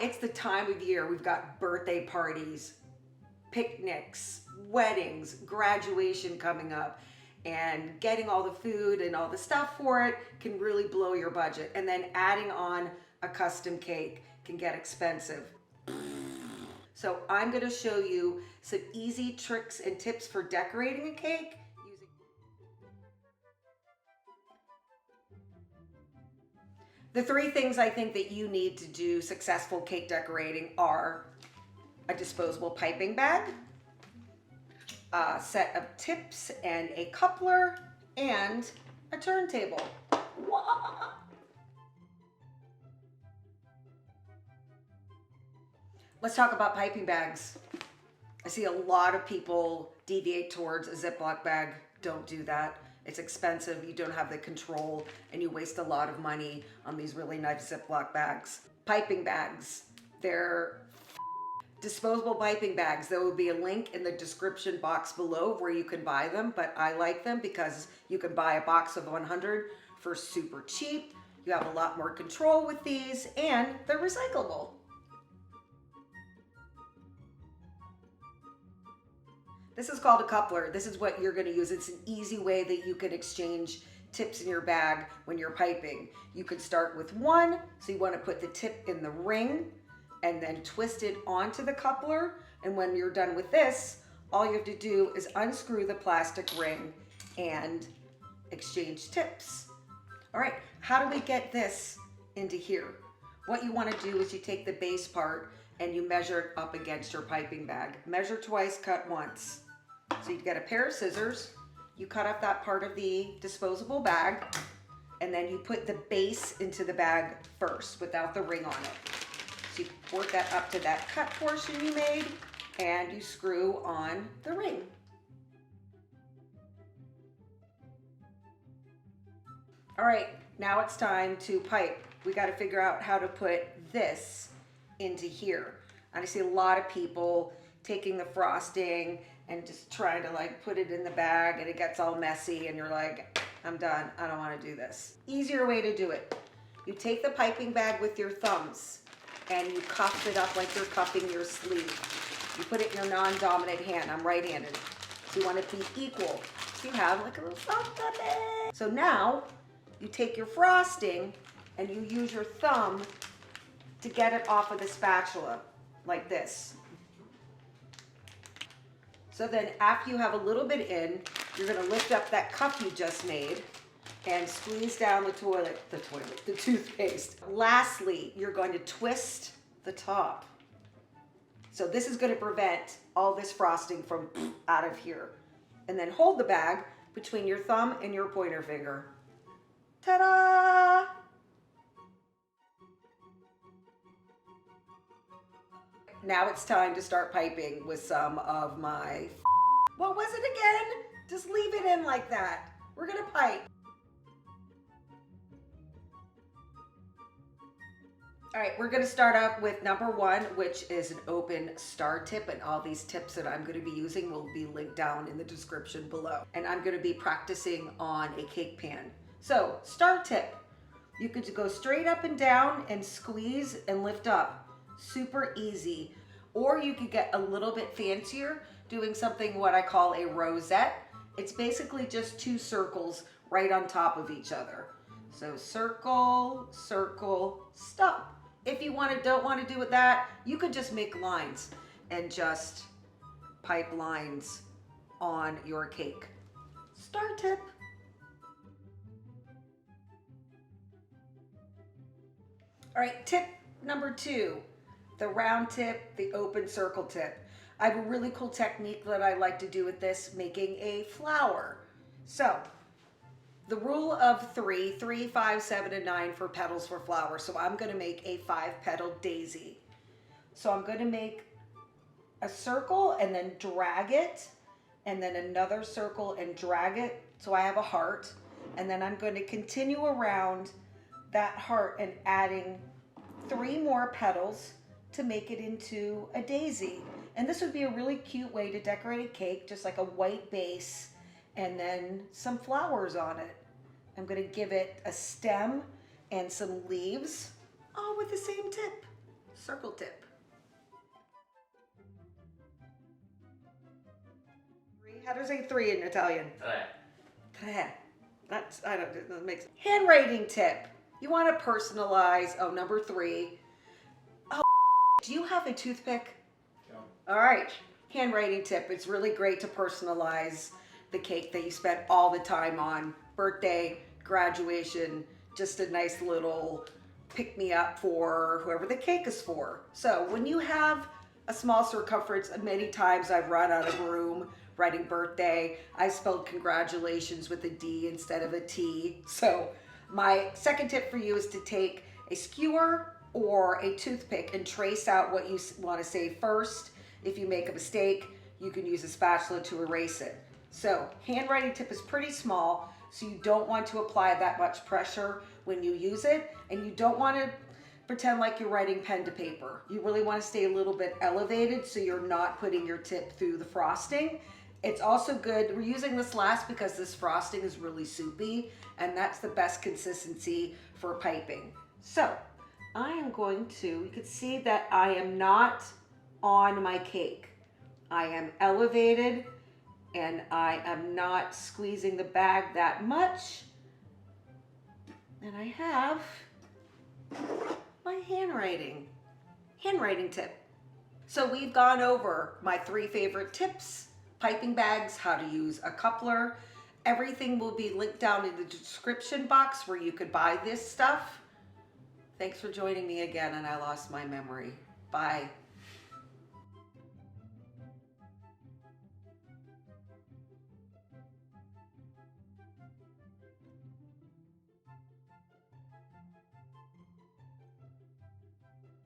It's the time of year. We've got birthday parties, picnics, weddings, graduation coming up, and getting all the food and all the stuff for it can really blow your budget. And then adding on a custom cake can get expensive. So I'm going to show you some easy tricks and tips for decorating a cake. The three things I think that you need to do successful cake decorating are a disposable piping bag, a set of tips and a coupler, and a turntable. Let's talk about piping bags. I see a lot of people deviate towards a Ziploc bag. Don't do that. It's expensive, you don't have the control, and you waste a lot of money on these really nice Ziploc bags. Piping bags, they're disposable piping bags. There will be a link in the description box below where you can buy them, but I like them because you can buy a box of 100 for super cheap. You have a lot more control with these, and they're recyclable. This is called a coupler. This is what you're going to use. It's an easy way that you can exchange tips in your bag when you're piping. You could start with one, so you want to put the tip in the ring and then twist it onto the coupler. And when you're done with this, all you have to do is unscrew the plastic ring and exchange tips. All right, how do we get this into here? What you want to do is you take the base part and you measure it up against your piping bag. Measure twice, cut once. So you get a pair of scissors, you cut off that part of the disposable bag, and then you put the base into the bag first without the ring on it. So you work that up to that cut portion you made, and you screw on the ring. All right, now it's time to pipe. We got to figure out how to put this into here. And I see a lot of people taking the frosting and just trying to like put it in the bag, and it gets all messy and you're like, I'm done, I don't want to do this. Easier way to do it. You take the piping bag with your thumbs and you cuff it up like you're cuffing your sleeve. You put it in your non-dominant hand. I'm right-handed. So you want it to be equal. So you have like a little soft puppet. So now you take your frosting and you use your thumb to get it off of the spatula like this. So then after you have a little bit in, you're gonna lift up that cup you just made and squeeze down the toothpaste. Lastly, you're going to twist the top. So this is gonna prevent all this frosting from out of here. And then hold the bag between your thumb and your pointer finger. Ta-da! Now it's time to start piping with some of my, what was it again? Just leave it in like that. We're gonna pipe. All right, we're gonna start off with number one, which is an open star tip, and all these tips that I'm gonna be using will be linked down in the description below. And I'm gonna be practicing on a cake pan. So, star tip. You could go straight up and down and squeeze and lift up. Super easy. Or you could get a little bit fancier doing something what I call a rosette. It's basically just two circles right on top of each other. So circle, circle, stop. If you don't want to do it that, you could just make lines and just pipe lines on your cake. Star tip. All right, tip number two. The round tip, the open circle tip. I have a really cool technique that I like to do with this, making a flower. So, the rule of 3, 5, 7, and 9 for petals for flowers. So I'm gonna make a 5-petal daisy. So I'm gonna make a circle and then drag it, and then another circle and drag it. So I have a heart, and then I'm gonna continue around that heart and adding 3 more petals to make it into a daisy. And this would be a really cute way to decorate a cake, just like a white base and then some flowers on it. I'm gonna give it a stem and some leaves, all with the same tip. circle tip. How do you say three in Italian? Tre. That's, I don't, that makes, handwriting tip. You want to personalize, oh, number 3. Oh, do you have a toothpick? No. All right, handwriting tip. It's really great to personalize the cake that you spent all the time on. Birthday, graduation, just a nice little pick-me-up for whoever the cake is for. So when you have a small circumference, many times I've run out of room writing birthday. I spelled congratulations with a D instead of a T. So my second tip for you is to take a skewer or a toothpick and trace out what you want to say first. If you make a mistake, you can use a spatula to erase it. So handwriting tip is pretty small, so you don't want to apply that much pressure when you use it, and you don't want to pretend like you're writing pen to paper. You really want to stay a little bit elevated so you're not putting your tip through the frosting. It's also good, we're using this last because this frosting is really soupy, and that's the best consistency for piping. So I am going to, you can see that I am not on my cake. I am elevated and I am not squeezing the bag that much. And I have my handwriting tip. So we've gone over my 3 favorite tips: piping bags, how to use a coupler. Everything will be linked down in the description box where you could buy this stuff. Thanks for joining me again, and I lost my memory. Bye.